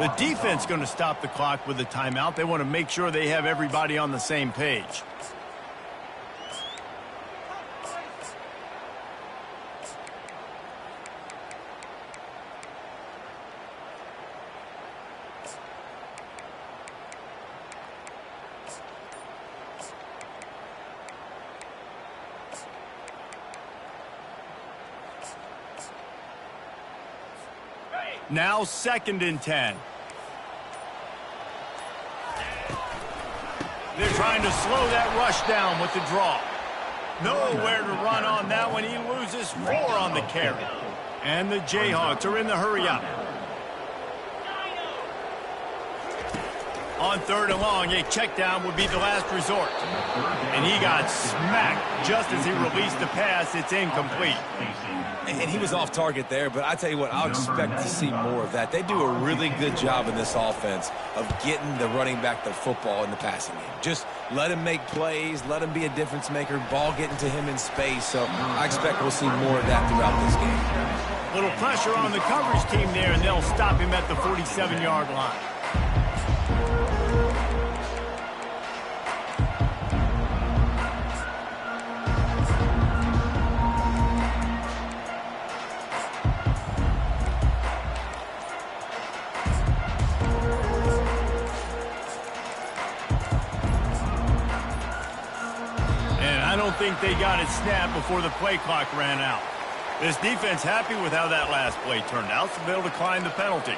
The defense going to stop the clock with a timeout. They want to make sure they have everybody on the same page. Now 2nd and 10. They're trying to slow that rush down with the draw. Nowhere to run on that one. He loses 4 on the carry. And the Jayhawks are in the hurry up. On 3rd and long, a check down would be the last resort. And he got smacked just as he released the pass. It's incomplete. And he was off target there, but I tell you what, I'll expect to see more of that. They do a really good job in this offense of getting the running back the football in the passing game. Just let him make plays, let him be a difference maker, ball getting to him in space. So I expect we'll see more of that throughout this game. Little pressure on the coverage team there, and they'll stop him at the 47-yard line. I don't think they got it snapped before the play clock ran out. This defense happy with how that last play turned out, so they'll decline the penalty.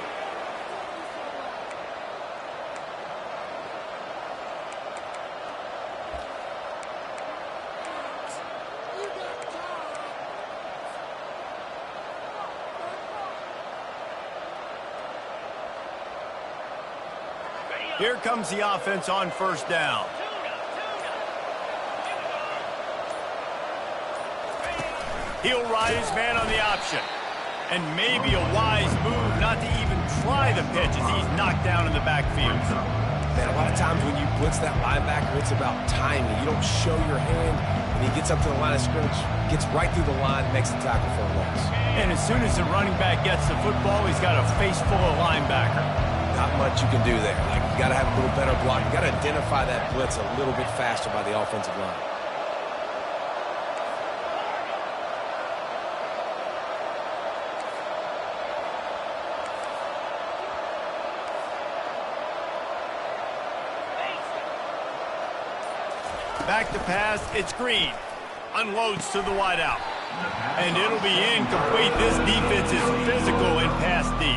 Here comes the offense on 1st down. He'll ride his man on the option. And maybe a wise move not to even try the pitch as he's knocked down in the backfield. Man, a lot of times when you blitz that linebacker, it's about timing. You don't show your hand, and he gets up to the line of scrimmage, gets right through the line, makes the tackle for a loss. And as soon as the running back gets the football, he's got a face full of linebacker. Not much you can do there. Like, you got to have a little better block. You got to identify that blitz a little bit faster by the offensive line. Back to pass, it's Green. Unloads to the wideout. And it'll be incomplete. This defense is physical in pass D.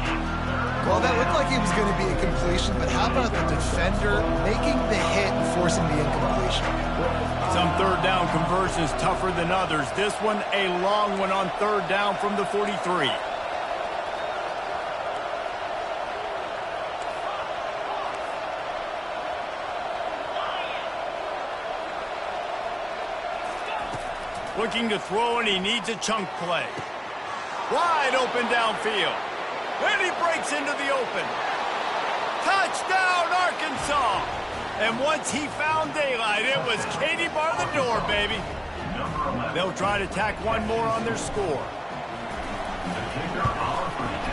Well, that looked like it was going to be a completion, but how about the defender making the hit and forcing the incompletion? Some 3rd down conversions tougher than others. This one, a long one on 3rd down from the 43. Looking to throw, and he needs a chunk play. Wide open downfield. Then he breaks into the open. Touchdown, Arkansas! And once he found daylight, it was Katie bar the door, baby. They'll try to tack one more on their score.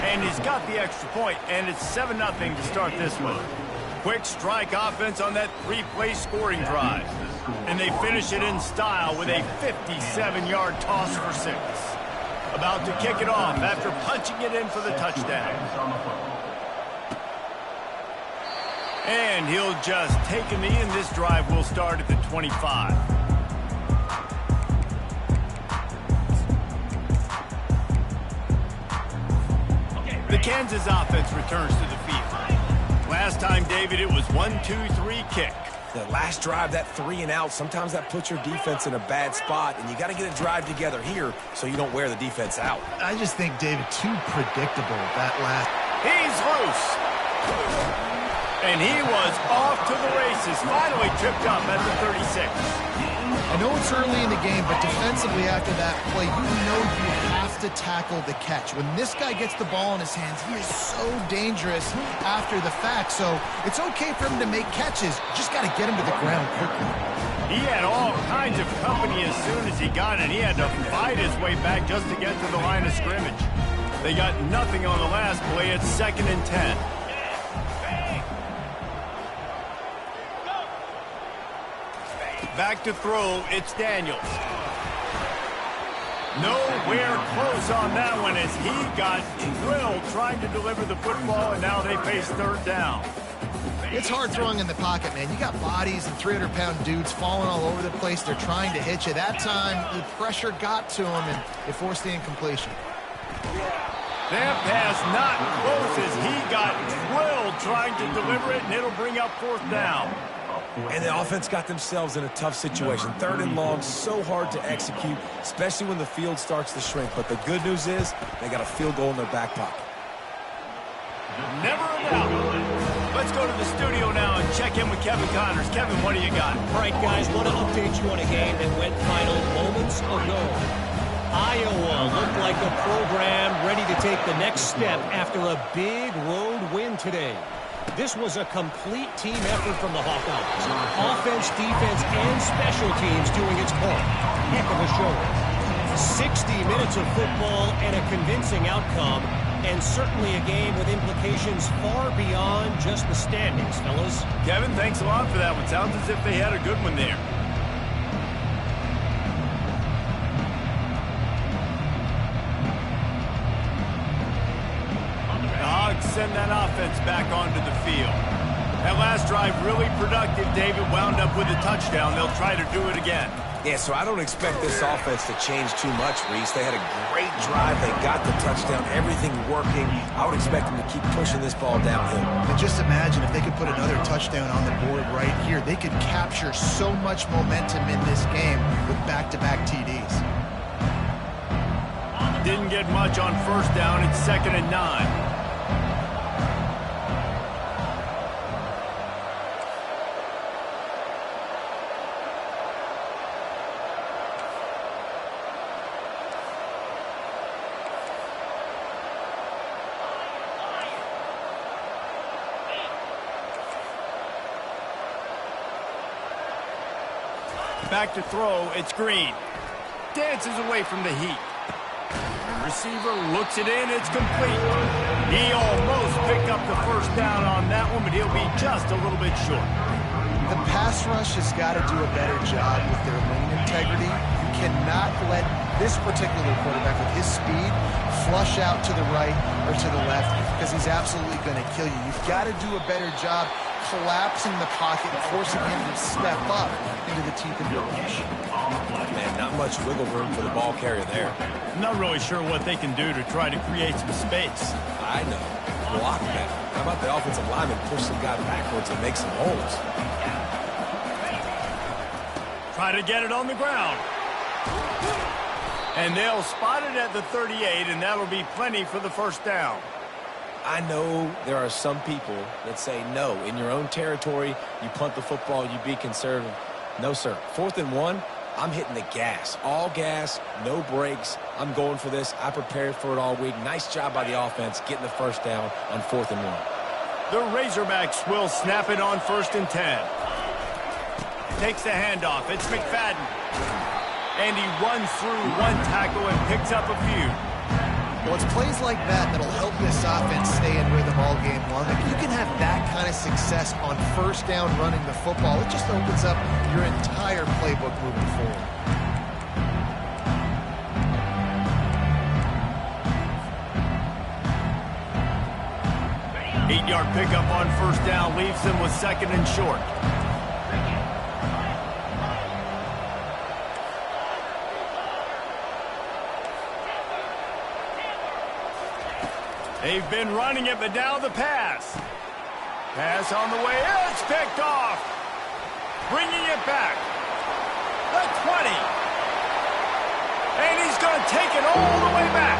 And he's got the extra point, and it's 7-0 to start this one. Quick strike offense on that 3-play scoring drive. And they finish it in style with a 57-yard toss for 6. About to kick it off after punching it in for the touchdown. And he'll just take a knee, and this drive will start at the 25. The Kansas offense returns to the field. Last time, David, it was 1-2-3 kick. The last drive, that 3 and out, sometimes that puts your defense in a bad spot, and you got to get a drive together here so you don't wear the defense out. I just think, David, too predictable that last. He's loose. And he was off to the races, finally tripped up at the 36. I know it's early in the game, but defensively after that play, you know you have to tackle the catch. When this guy gets the ball in his hands, he is so dangerous after the fact. So it's okay for him to make catches. Just got to get him to the ground quickly. He had all kinds of company as soon as he got it. He had to fight his way back just to get to the line of scrimmage. They got nothing on the last play. It's 2nd and 10. Back to throw, it's Daniels. Nowhere close on that one as he got drilled trying to deliver the football, and now they face third down. It's hard throwing in the pocket, man. You got bodies and 300-pound dudes falling all over the place. They're trying to hit you. That time, the pressure got to him, and it forced the incompletion. That pass not close as he got drilled trying to deliver it, and it'll bring up fourth down. And the offense got themselves in a tough situation. Third and long, so hard to execute, especially when the field starts to shrink. But the good news is they got a field goal in their back pocket. Never a doubt. Let's go to the studio now and check in with Kevin Connors. Kevin, what do you got? All right, guys, want to update you on a game that went final moments ago. Iowa looked like a program ready to take the next step after a big road win today. This was a complete team effort from the Hawkeyes. Offense, defense, and special teams doing its part. Heck of a show. 60 minutes of football and a convincing outcome, and certainly a game with implications far beyond just the standings, fellas. Kevin, thanks a lot for that one. Sounds as if they had a good one there. Send that offense back onto the field. That last drive really productive. David wound up with a touchdown. They'll try to do it again. Yeah, so I don't expect this offense to change too much, Reese. They had a great drive. They got the touchdown. Everything working. I would expect them to keep pushing this ball downhill. And just imagine if they could put another touchdown on the board right here. They could capture so much momentum in this game with back-to-back TDs. Didn't get much on first down. It's 2nd and 9. Back to throw, it's Green. Dances away from the heat. Receiver looks it in, it's complete. He almost picked up the first down on that one, but he'll be just a little bit short. The pass rush has got to do a better job with their lane integrity. You cannot let this particular quarterback with his speed flush out to the right or to the left because he's absolutely going to kill you. You've got to do a better job collapsing the pocket and forcing him to step up into the teeth of your rush. Man, not much wiggle room for the ball carrier there. I'm not really sure what they can do to try to create some space. I know. Block that. How about the offensive lineman push some guy backwards and make some holes? Try to get it on the ground. And they'll spot it at the 38, and that'll be plenty for the first down. I know there are some people that say, no, in your own territory, you punt the football, you be conservative. No, sir. 4th and 1, I'm hitting the gas. All gas, no brakes. I'm going for this. I prepared for it all week. Nice job by the offense getting the first down on 4th and 1. The Razorbacks will snap it on 1st and 10. Takes the handoff. It's McFadden. And he runs through one tackle and picks up a few. Well, it's plays like that that'll help this offense stay in rhythm all game long. If you can have that kind of success on first down running the football, it just opens up your entire playbook moving forward. Eight-yard pickup on first down leaves them with 2nd and short. They've been running it, but now the pass. Pass on the way. It's picked off. Bringing it back. The 20. And he's going to take it all the way back.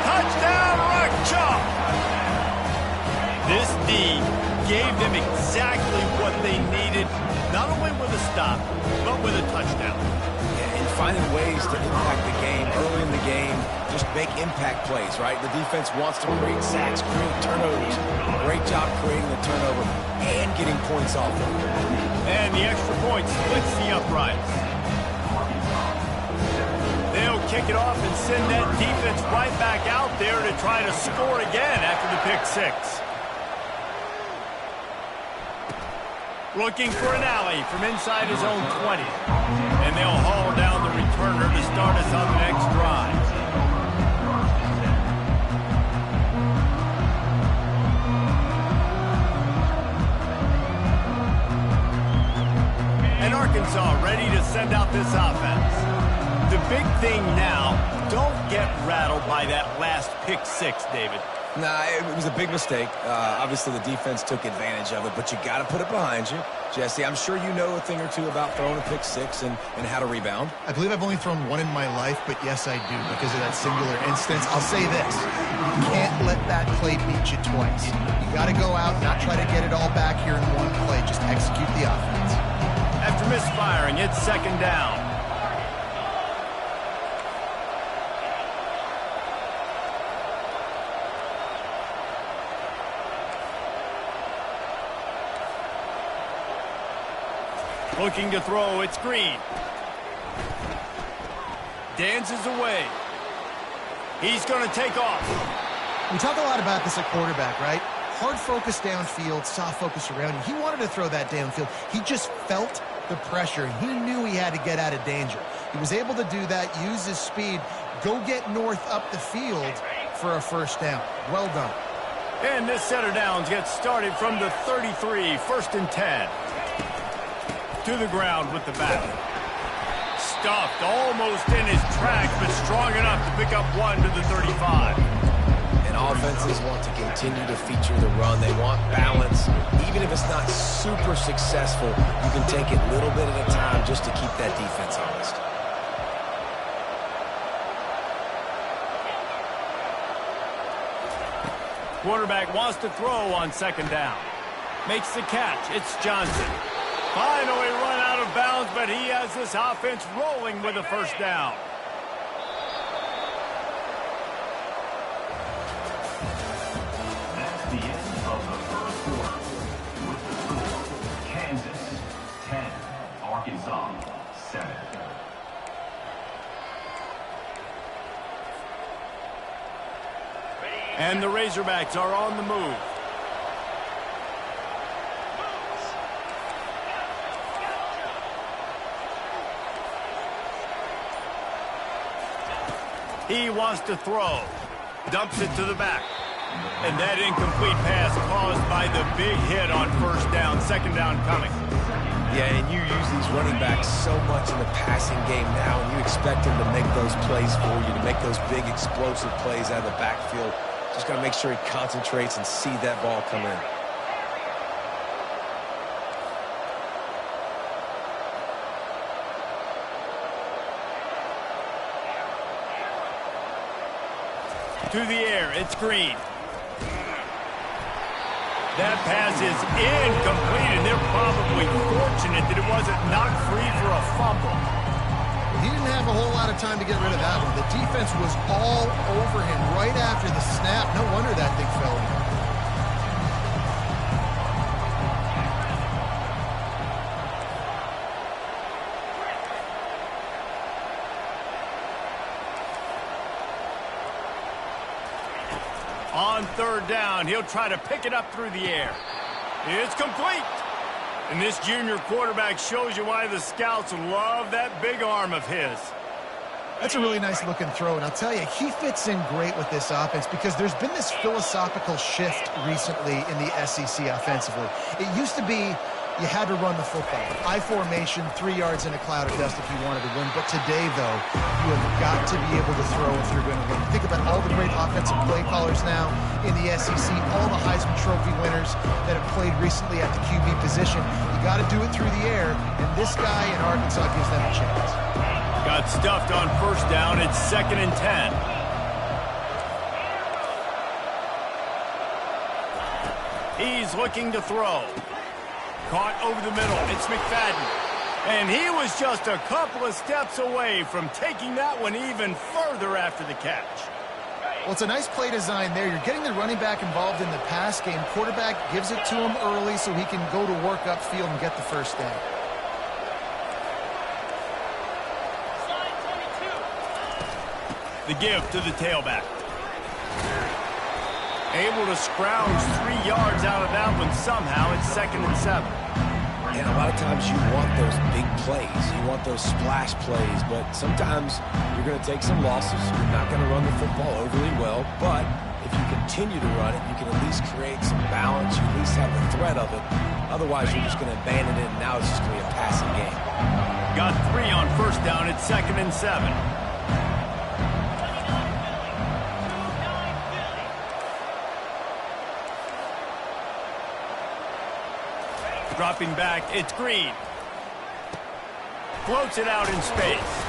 Touchdown, Rock Chalk. This D gave them exactly what they needed, not only with a stop, but with a touchdown. And finding ways to impact the game early in the game, just make impact plays, right? The defense wants to create sacks, create turnovers. Great job creating the turnover and getting points off of it. And the extra point splits the uprights. They'll kick it off and send that defense right back out there to try to score again after the pick six. Looking for an alley from inside his own 20. And they'll haul down the returner to start us on the next drive. And Arkansas ready to send out this offense. The big thing now, don't get rattled by that last pick six, David. Nah, it was a big mistake. Obviously, the defense took advantage of it, but you got to put it behind you. Jesse, I'm sure you know a thing or two about throwing a pick six and how to rebound. I believe I've only thrown one in my life, but yes, I do, because of that singular instance. I'll say this. You can't let that play beat you twice. You got to go out, not try to get it all back here in one play. Just execute the offense. After misfiring, it's second down. Looking to throw, it's Green. Dances away. He's going to take off. We talk a lot about this at quarterback, right? Hard focus downfield, soft focus around you. He wanted to throw that downfield. He just felt the pressure. He knew he had to get out of danger. He was able to do that, use his speed, go get north up the field for a first down. Well done. And this set of downs gets started from the 33, 1st and 10. To the ground with the back. Stuffed almost in his tracks, but strong enough to pick up one to the 35. And offenses want to continue to feature the run. They want balance. Even if it's not super successful, you can take it little bit at a time just to keep that defense honest. Quarterback wants to throw on second down. Makes the catch. It's Johnson. Finally run out of bounds, but he has this offense rolling with a first down. That's the end of the first quarter. With the score, Kansas 10, Arkansas 7. And the Razorbacks are on the move. He wants to throw. Dumps it to the back. And that incomplete pass caused by the big hit on first down. Second down coming. Yeah, and you use these running backs so much in the passing game now, and you expect them to make those plays for you, to make those big explosive plays out of the backfield. Just got to make sure he concentrates and see that ball come in. To the air, it's Green. That pass is incomplete, and they're probably fortunate that it wasn't knocked free for a fumble. He didn't have a whole lot of time to get rid of that one. The defense was all over him right after the snap. No wonder that thing fell in. On third down, he'll try to pick it up through the air. It's complete. And this junior quarterback shows you why the scouts love that big arm of his. That's a really nice looking throw, and I'll tell you, he fits in great with this offense because there's been this philosophical shift recently in the SEC offensively. It used to be you had to run the football. I formation, 3 yards in a cloud of dust if you wanted to win. But today, though, you have got to be able to throw if you're going to win. Think about all the great offensive play callers now in the SEC, all the Heisman Trophy winners that have played recently at the QB position. You got to do it through the air, and this guy in Arkansas gives them a chance. Got stuffed on first down. It's 2nd and 10. He's looking to throw. Caught over the middle. It's McFadden. And he was just a couple of steps away from taking that one even further after the catch. Well, it's a nice play design there. You're getting the running back involved in the pass game. Quarterback gives it to him early so he can go to work upfield and get the first down. The give to the tailback. Able to scrounge 3 yards out of that one somehow. It's 2nd and 7. And a lot of times you want those big plays. You want those splash plays. But sometimes you're going to take some losses. You're not going to run the football overly well. But if you continue to run it, you can at least create some balance. You at least have the threat of it. Otherwise, you're just going to abandon it, and now it's just going to be a passing game. Got 3 on first down. It's 2nd and 7. Dropping back, it's Green. Floats it out in space.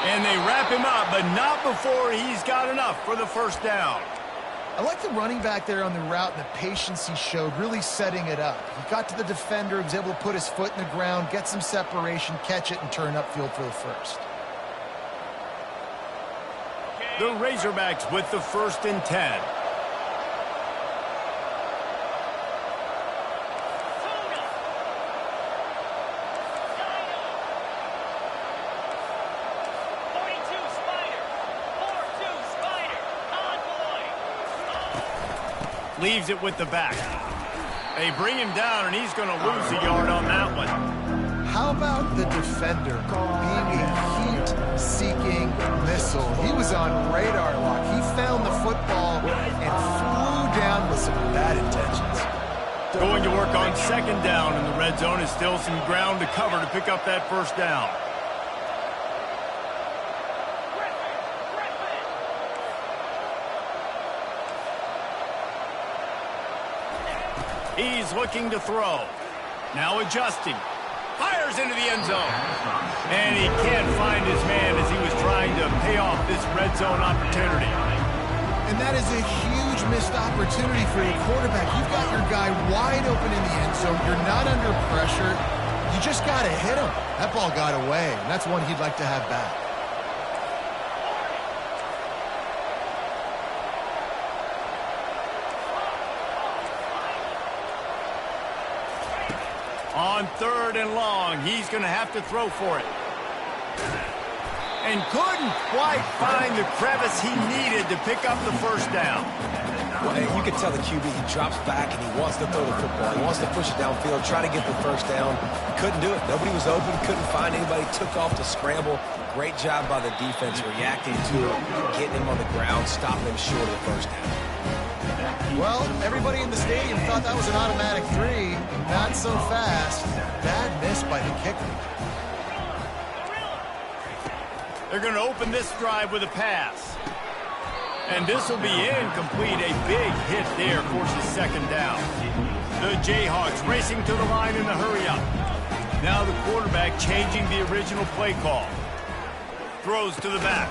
And they wrap him up, but not before he's got enough for the first down. I like the running back there on the route and the patience he showed, really setting it up. He got to the defender, he was able to put his foot in the ground, get some separation, catch it, and turn upfield for the first. The Razorbacks with the 1st and 10. Leaves it with the back. They bring him down, and he's going to lose a yard on that one. How about the defender being a heat-seeking missile? He was on radar lock. He found the football and flew down with some bad intentions. Going to work on 2nd down, and the red zone is still some ground to cover to pick up that first down. He's looking to throw. Now adjusting. Fires into the end zone. And he can't find his man as he was trying to pay off this red zone opportunity. And that is a huge missed opportunity for your quarterback. You've got your guy wide open in the end zone. You're not under pressure. You just got to hit him. That ball got away, and that's one he'd like to have back. On 3rd and long, he's going to have to throw for it. And couldn't quite find the crevice he needed to pick up the first down. Well, you can tell the QB, he drops back and he wants to throw the football. He wants to push it downfield, try to get the first down. Couldn't do it. Nobody was open, couldn't find anybody, took off to scramble. Great job by the defense reacting to it, getting him on the ground, stopping him short of the first down. Well, everybody in the stadium thought that was an automatic 3. Not so fast. Bad miss by the kicker. They're going to open this drive with a pass. And this will be incomplete. A big hit there forces 2nd down. The Jayhawks racing to the line in the hurry-up. Now the quarterback changing the original play call. Throws to the back.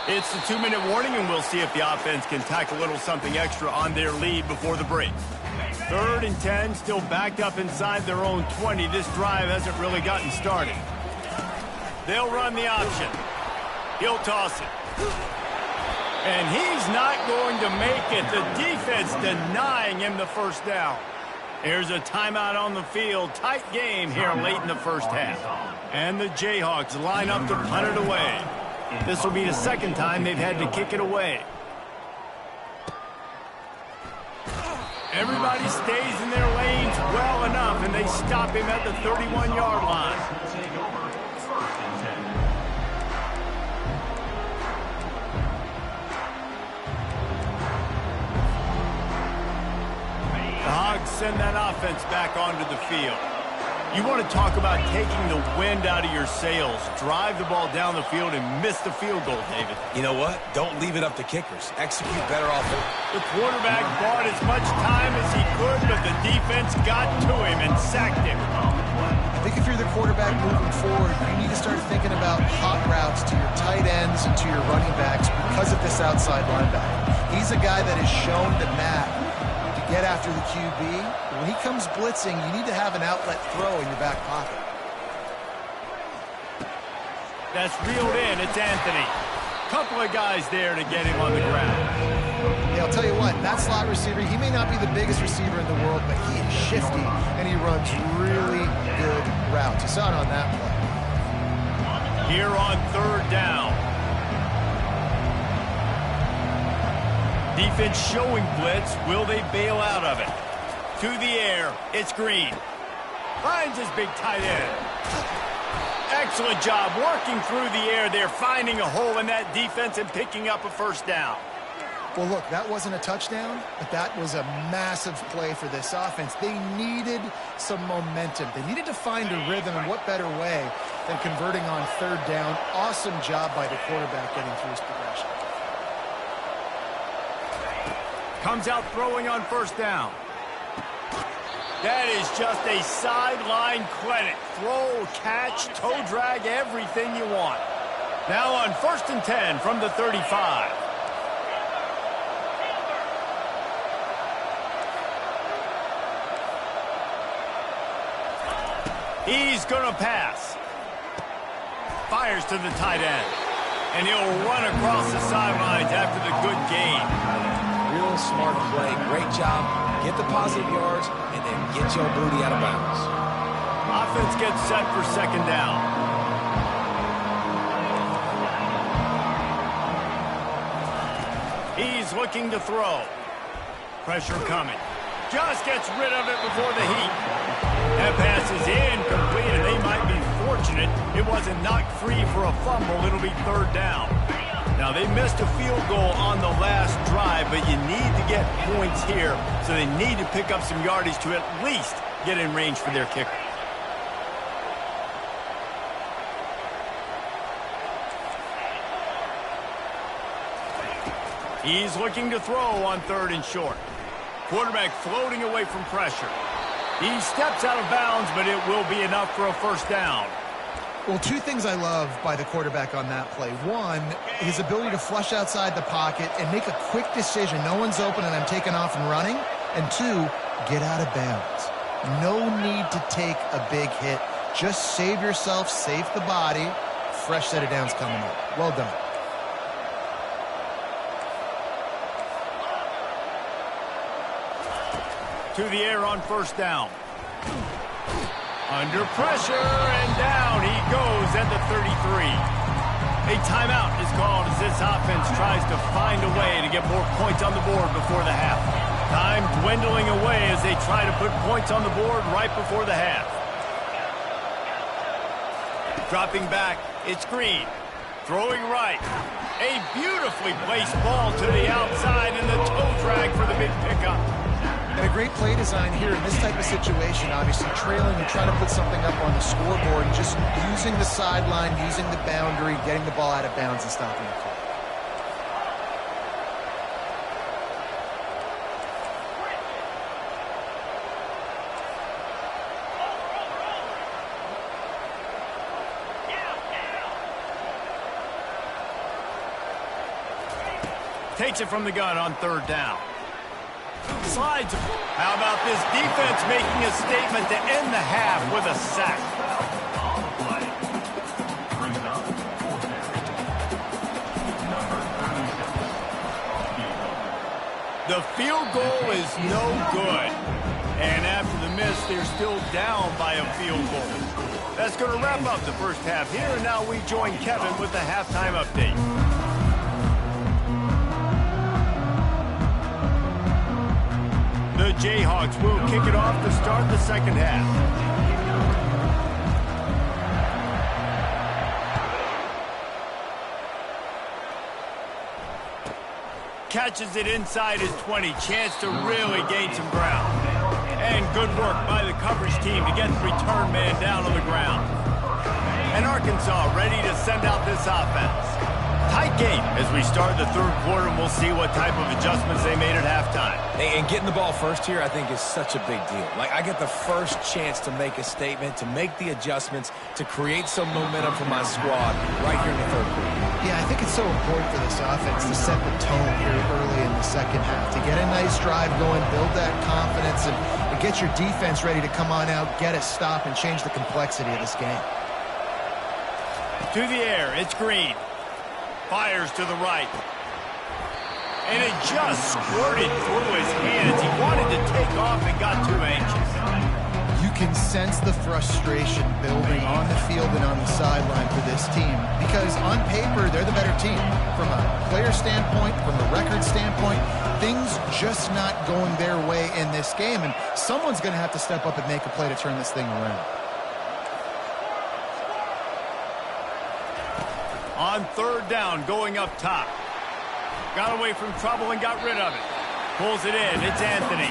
It's the 2-minute warning, and we'll see if the offense can tack a little something extra on their lead before the break. 3rd and 10, still backed up inside their own 20. This drive hasn't really gotten started. They'll run the option. He'll toss it. And he's not going to make it. The defense denying him the first down. Here's a timeout on the field. Tight game here late in the first half. And the Jayhawks line up to punt it away. This will be the 2nd time they've had to kick it away. Everybody stays in their lanes well enough, and they stop him at the 31-yard line. The Hogs send that offense back onto the field. You want to talk about taking the wind out of your sails. Drive the ball down the field and miss the field goal, David. You know what? Don't leave it up to kickers. Execute better offense. The quarterback bought as much time as he could, but the defense got to him and sacked him. I think if you're the quarterback moving forward, you need to start thinking about hot routes to your tight ends and to your running backs because of this outside linebacker. He's a guy that has shown the map to get after the QB. When he comes blitzing, you need to have an outlet throw in your back pocket. That's reeled in. It's Anthony. Couple of guys there to get him on the ground. Hey, I'll tell you what, that slot receiver, he may not be the biggest receiver in the world, but he is shifty, and he runs really good routes. You saw it on that play. Here on 3rd down. Defense showing blitz. Will they bail out of it? To the air, it's Green. Finds his big tight end. Excellent job working through the air there, finding a hole in that defense and picking up a first down. Well, look, that wasn't a touchdown, but that was a massive play for this offense. They needed some momentum. They needed to find a rhythm, and what better way than converting on third down. Awesome job by the quarterback getting through his progression. Comes out throwing on first down. That is just a sideline clinic. Throw, catch, toe drag, everything you want. Now on 1st and 10 from the 35. He's going to pass. Fires to the tight end. And he'll run across the sidelines after the good gain. Real smart play. Great job. Get the positive yards and then get your booty out of bounds. Offense gets set for second down. He's looking to throw. Pressure coming. Just gets rid of it before the heat. That pass is incomplete, and they might be fortunate it wasn't knocked free for a fumble. It'll be third down. Now, they missed a field goal on the last drive, but you need to get points here, so they need to pick up some yardage to at least get in range for their kicker. He's looking to throw on 3rd and short. Quarterback floating away from pressure. He steps out of bounds, but it will be enough for a first down. Well, two things I love by the quarterback on that play. One, his ability to flush outside the pocket and make a quick decision. No one's open and I'm taking off and running. And two, get out of bounds. No need to take a big hit. Just save yourself, save the body. Fresh set of downs coming up. Well done. To the air on first down. Under pressure, and down he goes at the 33. A timeout is called as this offense tries to find a way to get more points on the board before the half. Time dwindling away as they try to put points on the board right before the half. Dropping back, it's Green. Throwing right. A beautifully placed ball to the outside, and the toe drag for the big pickup. And a great play design here in this type of situation, obviously trailing and trying to put something up on the scoreboard and just using the sideline, using the boundary, getting the ball out of bounds and stopping the clock. Takes it from the gun on 3rd down. Slides. How about this defense making a statement to end the half with a sack? On the play. Brings up 4th down. Number 36. The field goal is no good. And after the miss, they're still down by a field goal. That's going to wrap up the first half here, and now we join Kevin with the halftime update. The Jayhawks will kick it off to start the second half. Catches it inside his 20. Chance to really gain some ground. And good work by the coverage team to get the return man down on the ground. And Arkansas ready to send out this offense. Tight game as we start the third quarter, and we'll see what type of adjustments they made at halftime. And getting the ball first here, I think, is such a big deal. Like, I get the first chance to make a statement, to make the adjustments, to create some momentum for my squad right here in the third quarter. Yeah, I think it's so important for this offense to set the tone here early in the second half, to get a nice drive going, build that confidence, and get your defense ready to come on out, get a stop, and change the complexity of this game. To the air, it's Green. Fires to the right. And it just squirted through his hands. He wanted to take off and got too anxious. You can sense the frustration building on the field and on the sideline for this team because on paper, they're the better team. From a player standpoint, from a record standpoint, things just not going their way in this game, and someone's going to have to step up and make a play to turn this thing around. On third down, going up top. Got away from trouble and got rid of it. Pulls it in. It's Anthony.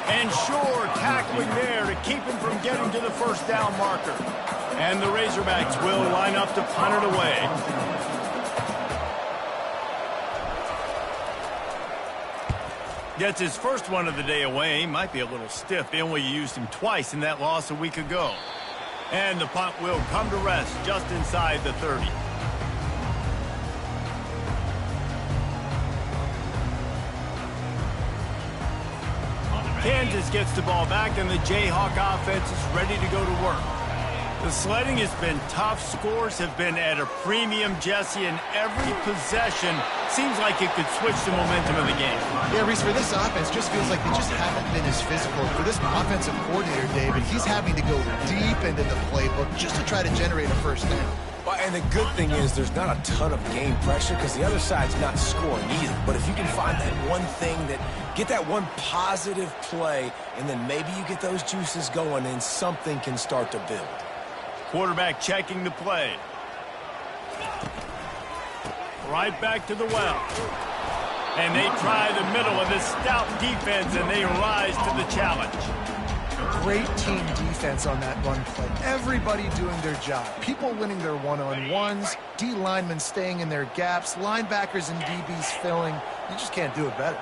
And sure, tackling there to keep him from getting to the first down marker. And the Razorbacks will line up to punt it away. Gets his first one of the day away. Might be a little stiff. They only used him twice in that loss a week ago. And the punt will come to rest just inside the 30. Kansas gets the ball back, and the Jayhawk offense is ready to go to work. The sledding has been tough. Scores have been at a premium, Jesse, and every possession seems like it could switch the momentum of the game. Yeah, Reese, for this offense, just feels like they just haven't been as physical. For this offensive coordinator, David, he's having to go deep into the playbook just to try to generate a first down. Well, and the good thing is there's not a ton of game pressure because the other side's not scoring either. But if you can find that one thing get that one positive play, and then maybe you get those juices going and something can start to build. Quarterback checking the play. Right back to the well. And they try the middle of this stout defense, and they rise to the challenge. Great team defense on that run play. Everybody doing their job. People winning their one-on-ones, D linemen staying in their gaps, linebackers and DBs filling. You just can't do it better.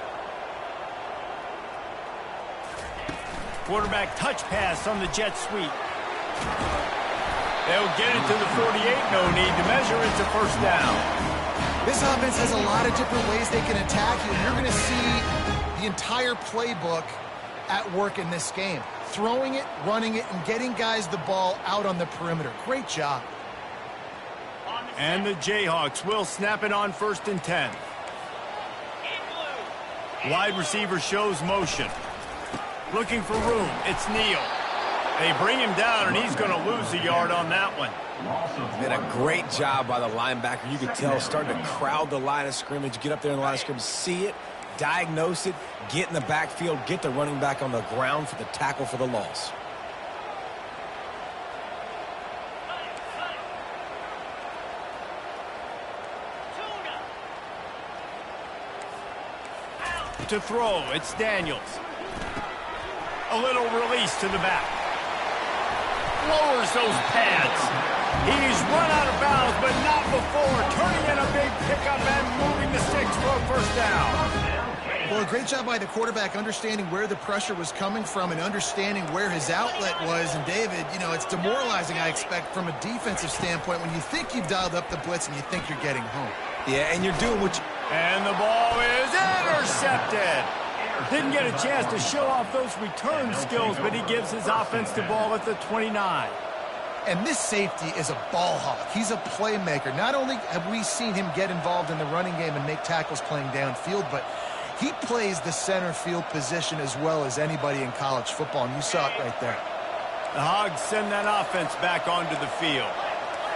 Quarterback touch pass on the jet sweep. They'll get it to the 48. No need to measure. It's a first down. This offense has a lot of different ways they can attack you. You're going to see the entire playbook at work in this game. Throwing it, running it, and getting guys the ball out on the perimeter. Great job. And the Jayhawks will snap it on 1st and 10. Wide receiver shows motion. Looking for room. It's Neal. They bring him down, and he's going to lose a yard on that one. Did a great job by the linebacker. You could tell starting to crowd the line of scrimmage, get up there in the line of scrimmage, see it, diagnose it, get in the backfield, get the running back on the ground for the tackle for the loss. To throw, it's Daniels. A little release to the back. Lowers those pads. He's run out of bounds, but not before. Turning in a big pickup and moving the sticks for a first down. Well, a great job by the quarterback understanding where the pressure was coming from and understanding where his outlet was. And, David, you know, it's demoralizing, I expect, from a defensive standpoint when you think you've dialed up the blitz and you think you're getting home. Yeah, and you're doing what you... And the ball is intercepted. Didn't get a chance to show off those return skills, but he gives his offense the ball at the 29. And this safety is a ball hawk. He's a playmaker. Not only have we seen him get involved in the running game and make tackles playing downfield, but he plays the center field position as well as anybody in college football, and you saw it right there. The Hogs send that offense back onto the field.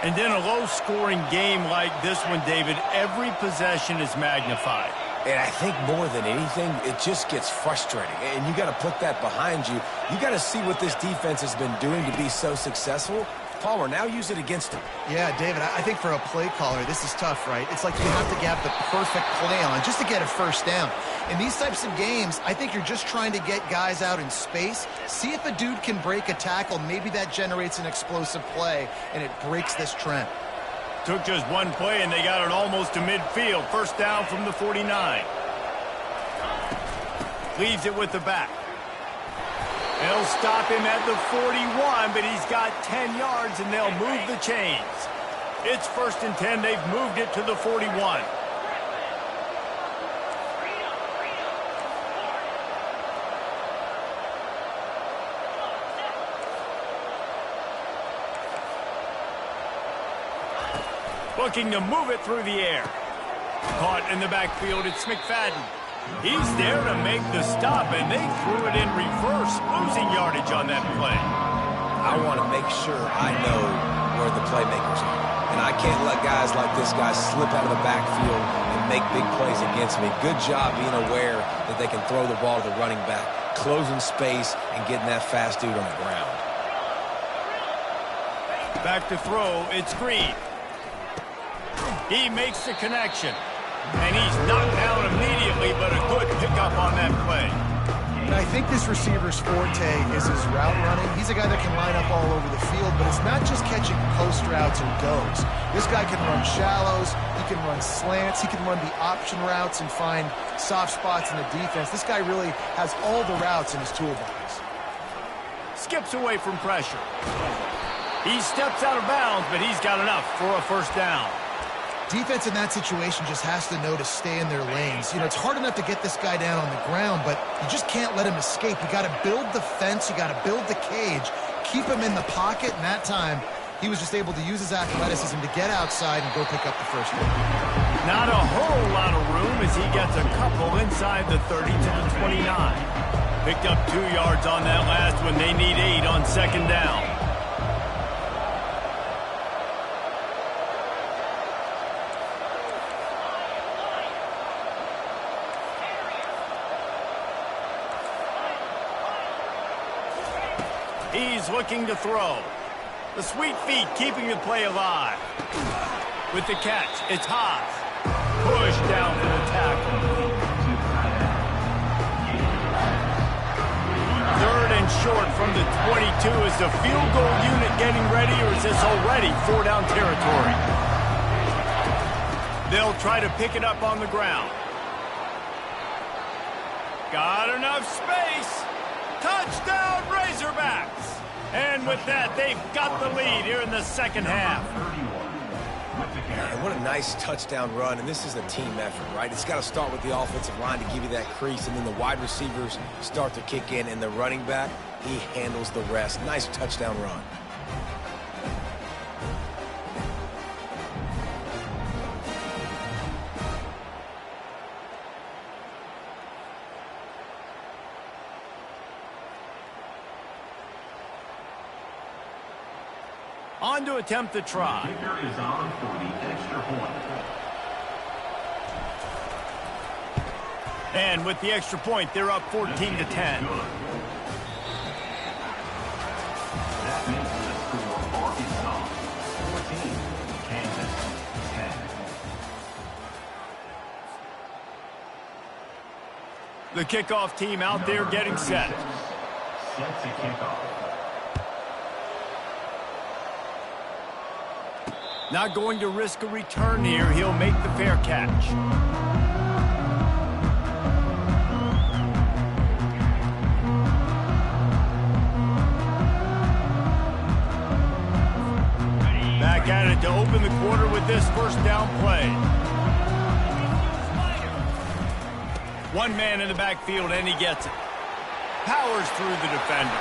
And in a low-scoring game like this one, David, every possession is magnified. And I think more than anything, it just gets frustrating. And you got to put that behind you. You got to see what this defense has been doing to be so successful. Palmer, now use it against him. Yeah, David, I think for a play caller, this is tough, right? It's like you have to have the perfect play on just to get a first down. In these types of games, I think you're just trying to get guys out in space, see if a dude can break a tackle. Maybe that generates an explosive play, and it breaks this trend. Took just one play, and they got it almost to midfield. First down from the 49. Leaves it with the back. They'll stop him at the 41, but he's got 10 yards, and they'll move the chains. It's 1st and 10. They've moved it to the 41. Looking to move it through the air. Caught in the backfield, it's McFadden. He's there to make the stop, and they threw it in reverse, losing yardage on that play. I want to make sure I know where the playmakers are. And I can't let guys like this guy slip out of the backfield and make big plays against me. Good job being aware that they can throw the ball to the running back, closing space, and getting that fast dude on the ground. Back to throw, it's Green. He makes the connection. And he's knocked down immediately, but a good pickup on that play. And I think this receiver's forte is his route running. He's a guy that can line up all over the field, but it's not just catching post routes or goes. This guy can run shallows, he can run slants, he can run the option routes and find soft spots in the defense. This guy really has all the routes in his toolbox. Skips away from pressure. He steps out of bounds, but he's got enough for a first down. Defense in that situation just has to know to stay in their lanes. You know, it's hard enough to get this guy down on the ground, but you just can't let him escape. You got to build the fence. You got to build the cage. Keep him in the pocket, and that time he was just able to use his athleticism to get outside and go pick up the first down. Not a whole lot of room as he gets a couple inside the 30 to the 29. Picked up 2 yards on that last one. They need 8 on second down. He's looking to throw. The sweet feet keeping the play alive. With the catch, it's Haas. Pushed down for the tackle. 3rd and short from the 22. Is the field goal unit getting ready, or is this already 4-down territory? They'll try to pick it up on the ground. Got enough space. Touchdown, Razorbacks! And with that, they've got the lead here in the second half. Man, what a nice touchdown run, and this is a team effort, right? It's got to start with the offensive line to give you that crease, and then the wide receivers start to kick in, and the running back, he handles the rest. Nice touchdown run. On to attempt the try. Kicker is on for the extra point. And with the extra point, they're up 14 to 10. That makes the score Arkansas 14, Kansas 10. The kickoff team out there getting set. Set to kickoff. Not going to risk a return here. He'll make the fair catch. Back at it to open the quarter with this first down play. One man in the backfield, and he gets it. Powers through the defender.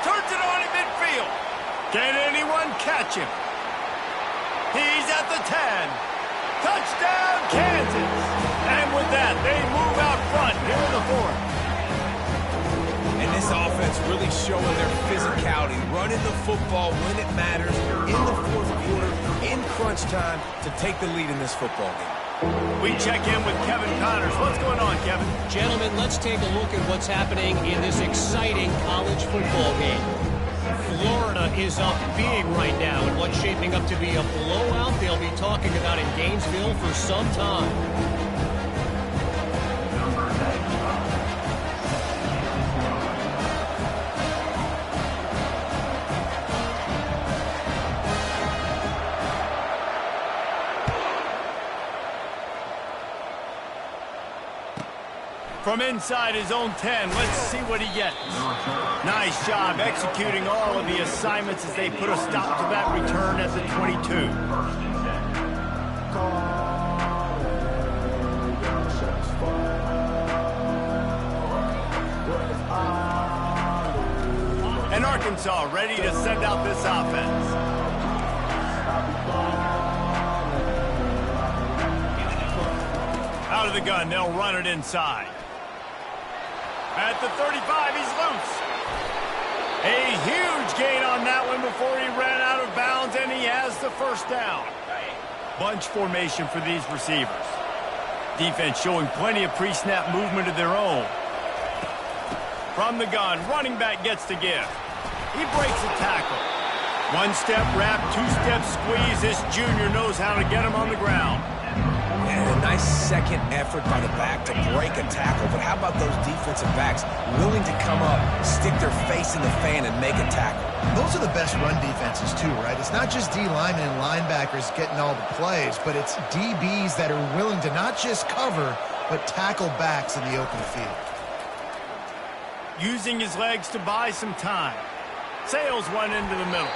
Turns it on in midfield. Can anyone catch him? He's at the 10. Touchdown, Kansas. And with that, they move out front here in the 4th. And this offense really showing their physicality, running the football when it matters, in the 4th quarter, in crunch time, to take the lead in this football game. We check in with Kevin Connors. What's going on, Kevin? Gentlemen, let's take a look at what's happening in this exciting college football game. Florida is up big right now in what's shaping up to be a blowout they'll be talking about in Gainesville for some time. From inside his own 10, let's see what he gets. Nice job executing all of the assignments as they put a stop to that return at the 22. And Arkansas ready to send out this offense. out of the gun. They'll run it inside. At the 35, he's loose. A huge gain on that one before he ran out of bounds, and he has the first down. Bunch formation for these receivers. Defense showing plenty of pre-snap movement of their own. From the gun, running back gets the gift. He breaks a tackle. One-step wrap, two-step squeeze. This junior knows how to get him on the ground. And a nice second effort by the back to break a tackle. But how about those defensive backs willing to come up, stick their face in the fan, and make a tackle? Those are the best run defenses, too, right? It's not just D linemen and linebackers getting all the plays, but it's DBs that are willing to not just cover, but tackle backs in the open field. Using his legs to buy some time. Sails one into the middle.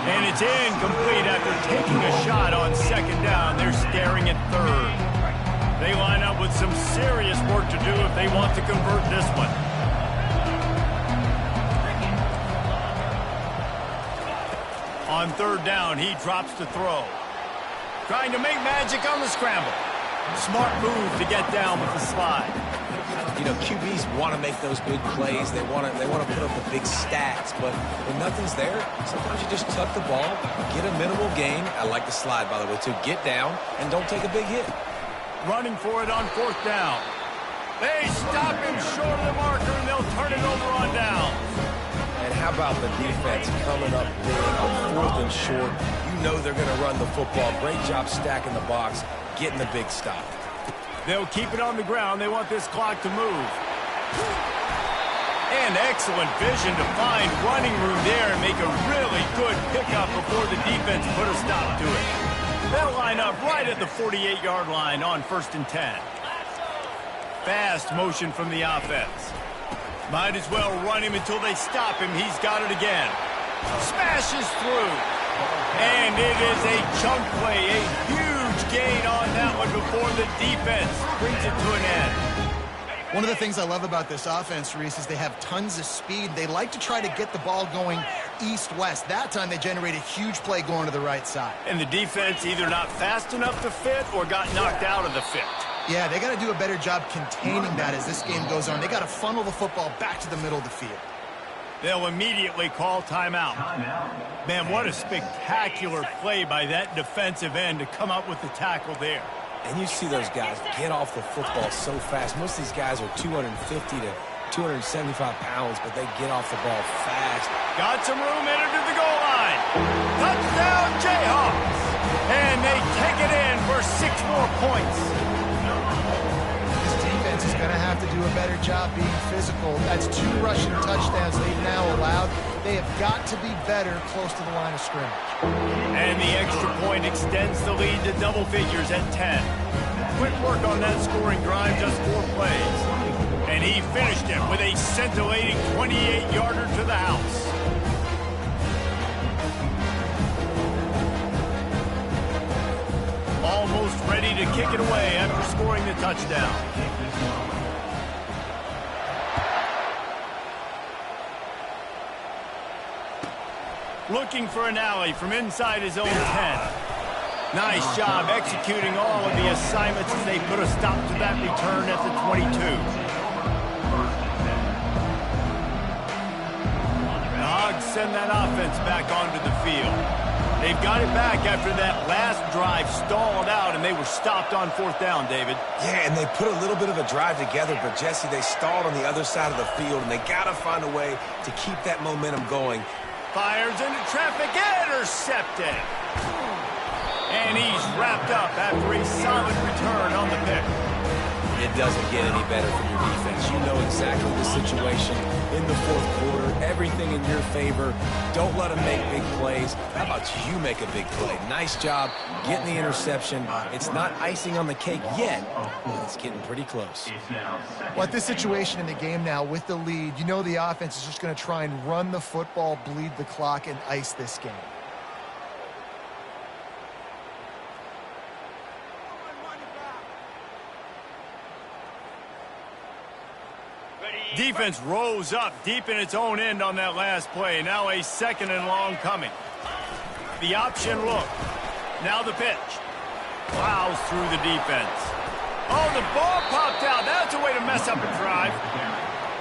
And it's incomplete after taking a shot on second down. They're staring at third. They line up with some serious work to do if they want to convert this one. On third down, he drops to throw. Trying to make magic on the scramble. Smart move to get down with the slide. You know, QBs want to make those big plays. They want to put up the big stats. But when nothing's there, sometimes you just tuck the ball, get a minimal gain. I like the slide, by the way, too. Get down and don't take a big hit. Running for it on fourth down. They stop him short of the marker, and they'll turn it over on down. And how about the defense coming up big on fourth and short? You know they're going to run the football. Great job stacking the box, getting the big stop. They'll keep it on the ground. They want this clock to move. And excellent vision to find running room there and make a really good pickup before the defense put a stop to it. They'll line up right at the 48-yard line on 1st and 10. Fast motion from the offense. Might as well run him until they stop him. He's got it again. Smashes through. And it is a chunk play, a huge gain on that one before the defense brings it to an end. One of the things I love about this offense, Reese, is they have tons of speed. They like to try to get the ball going east-west. That time they generate a huge play going to the right side. And the defense either not fast enough to fit or got knocked out of the fit. Yeah, they got to do a better job containing that as this game goes on. They got to funnel the football back to the middle of the field. They'll immediately call timeout. Man, what a spectacular play by that defensive end to come up with the tackle there. And you see those guys get off the football so fast. Most of these guys are 250 to 275 pounds, but they get off the ball fast. Got some room, entered to the goal line. Touchdown, Jayhawks. And they take it in for 6 more points. Is going to have to do a better job being physical. That's 2 rushing touchdowns they've now allowed. They have got to be better close to the line of scrimmage. And the extra point extends the lead to double figures at 10. Quick work on that scoring drive, just 4 plays. And he finished it with a scintillating 28-yarder to the house. Almost ready to kick it away after scoring the touchdown. Looking for an alley from inside his own 10. Nice job executing all of the assignments as they put a stop to that return at the 22. The Hogs send that offense back onto the field. They've got it back after that last drive stalled out, and they were stopped on 4th down, David. Yeah, and they put a little bit of a drive together, but, Jesse, they stalled on the other side of the field, and they got to find a way to keep that momentum going. Fires into traffic, intercepted. And he's wrapped up after a solid return on the pick. It doesn't get any better from your defense. You know exactly the situation in the 4th quarter. Everything in your favor. Don't let them make big plays. How about you make a big play? Nice job getting the interception. It's not icing on the cake yet, but it's getting pretty close. Well, at this situation in the game now with the lead, you know the offense is just going to try and run the football, bleed the clock, and ice this game. Defense rose up deep in its own end on that last play. Now a 2nd and long coming. The option look. Now the pitch. Plows through the defense. Oh, the ball popped out. That's a way to mess up a drive.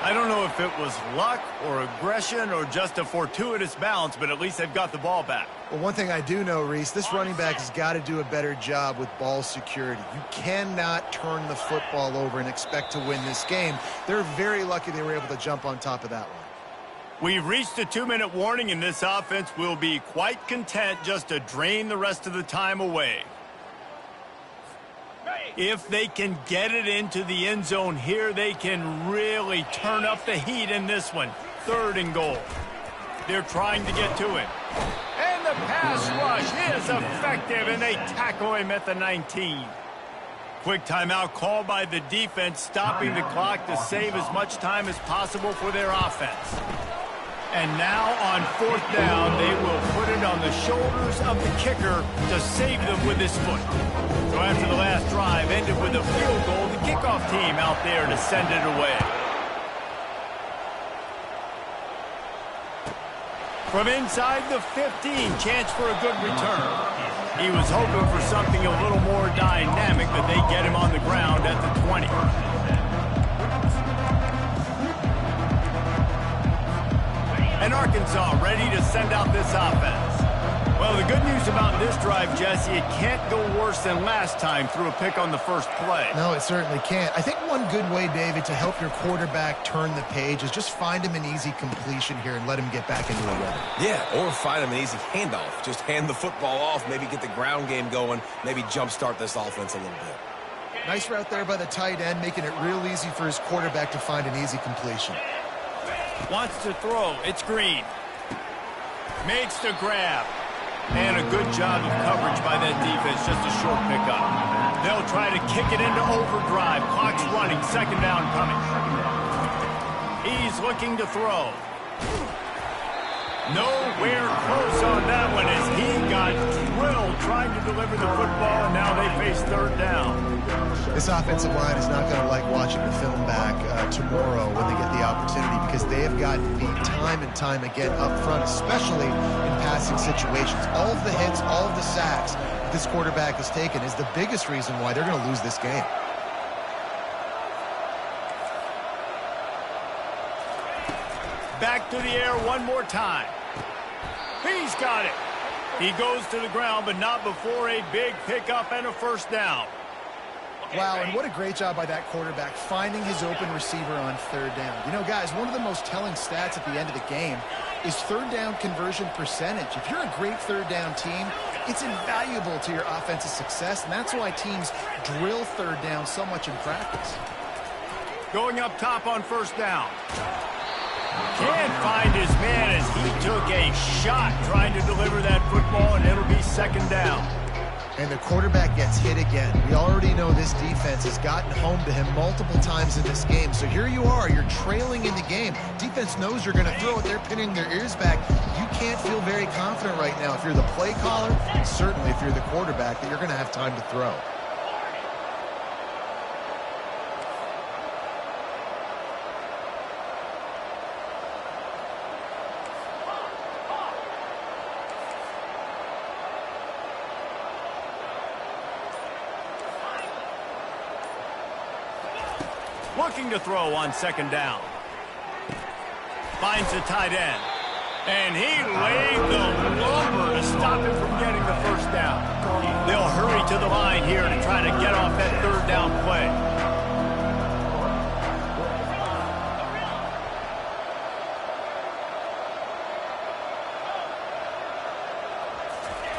I don't know if it was luck or aggression or just a fortuitous bounce, but at least they've got the ball back. Well, one thing I do know, Reese, this running back has got to do a better job with ball security. You cannot turn the football over and expect to win this game. They're very lucky they were able to jump on top of that one. We've reached a 2-minute warning, and this offense will be quite content just to drain the rest of the time away. If they can get it into the end zone here, they can really turn up the heat in this one. 3rd and goal. They're trying to get to it. And the pass rush is effective, and they tackle him at the 19. Quick timeout called by the defense, stopping the clock to save as much time as possible for their offense. And now on 4th down, they will put it on the shoulders of the kicker to save them with his foot. So after the last drive ended with a field goal, the kickoff team out there to send it away. From inside the 15, chance for a good return. He was hoping for something a little more dynamic, but they get him on the ground at the 20. And Arkansas ready to send out this offense. Well, the good news about this drive, Jesse, it can't go worse than last time through a pick on the first play. No, it certainly can't. I think one good way, David, to help your quarterback turn the page is just find him an easy completion here and let him get back into a rhythm. Yeah, or find him an easy handoff. Just hand the football off, maybe get the ground game going, maybe jumpstart this offense a little bit. Nice route there by the tight end, making it real easy for his quarterback to find an easy completion. Wants to throw. It's Green. Makes the grab. And a good job of coverage by that defense. Just a short pickup. They'll try to kick it into overdrive. Clock's running. 2nd down coming. He's looking to throw. Nowhere close on that one as he got drilled trying to deliver the football, and now they face 3rd down. This offensive line is not going to like watching the film back tomorrow when they get the opportunity, because they have gotten beat time and time again up front, especially in passing situations. All of the hits, all of the sacks this quarterback has taken is the biggest reason why they're going to lose this game. Back to the air one more time. He's got it. He goes to the ground, but not before a big pickup and a 1st down. Wow, and what a great job by that quarterback finding his open receiver on 3rd down. You know, guys, one of the most telling stats at the end of the game is 3rd down conversion percentage. If you're a great 3rd down team, it's invaluable to your offensive success, and that's why teams drill 3rd down so much in practice. Going up top on 1st down. Can't find his man as he took a shot trying to deliver that football, and it'll be 2nd down. And the quarterback gets hit again. We already know this defense has gotten home to him multiple times in this game. So here you are, you're trailing in the game. Defense knows you're going to throw it. They're pinning their ears back. You can't feel very confident right now if you're the play caller, and certainly if you're the quarterback, that you're going to have time to throw. Looking to throw on 2nd down. Finds the tight end. And he laid the lumber to stop him from getting the 1st down. They'll hurry to the line here to try to get off that 3rd down play.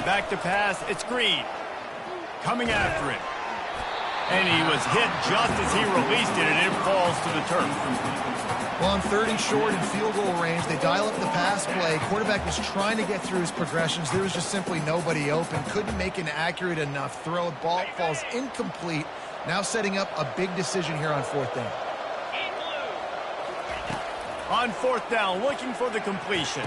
Back to pass. It's Green. Coming after him. And he was hit just as he released it, and it falls to the turf. Well, on 3rd and short in field goal range, they dial up the pass play. Quarterback was trying to get through his progressions. There was just simply nobody open. Couldn't make an accurate enough throw. Ball falls incomplete. Now setting up a big decision here on 4th down. On 4th down, looking for the completion.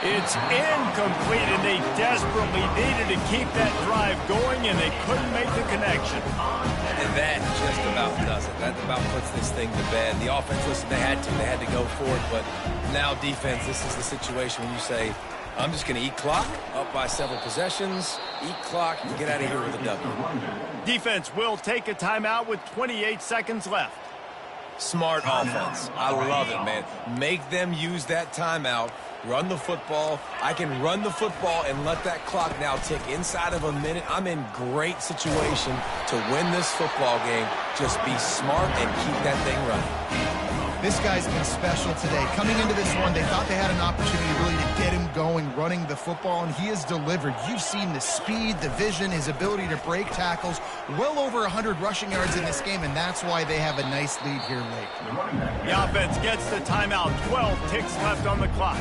It's incomplete, and they desperately needed to keep that drive going, and they couldn't make the connection. And that just about does it. That about puts this thing to bed. The offense, listen, they had to go for it, but now defense, this is the situation when you say, I'm just going to eat clock, up by several possessions, eat clock, and get out of here with a W. Defense will take a timeout with 28 seconds left. Smart offense. I love it, man. Make them use that timeout, run the football. I can run the football and let that clock now tick inside of a minute. I'm in great situation to win this football game. Just be smart and keep that thing running. This guy's been special today. Coming into this one, they thought they had an opportunity really to get him going, running the football, and he has delivered. You've seen the speed, the vision, his ability to break tackles. Well over 100 rushing yards in this game, and that's why they have a nice lead here late. The offense gets the timeout. 12 ticks left on the clock.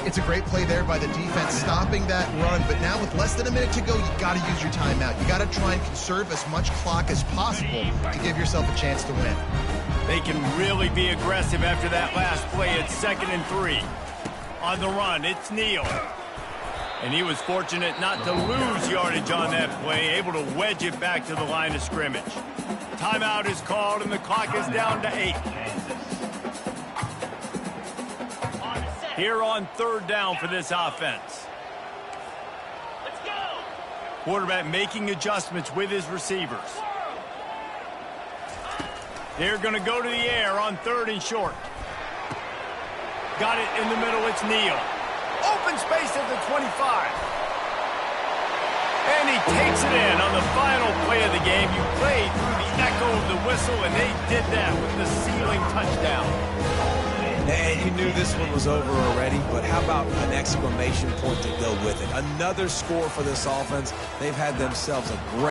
It's a great play there by the defense, stopping that run, but now with less than a minute to go, you got to use your timeout. You got to try and conserve as much clock as possible to give yourself a chance to win. They can really be aggressive after that last play. It's 2nd and 3. On the run, it's Neal. And he was fortunate not to lose yardage on that play, able to wedge it back to the line of scrimmage. Timeout is called, and the clock is down to 8. Here on 3rd down for this offense. Quarterback making adjustments with his receivers. They're going to go to the air on 3rd and short. Got it in the middle. It's Neal. Open space at the 25. And he takes it in on the final play of the game. You played through the echo of the whistle, and they did that with the sealing touchdown. And you knew this one was over already, but how about an exclamation point to go with it? Another score for this offense. They've had themselves a great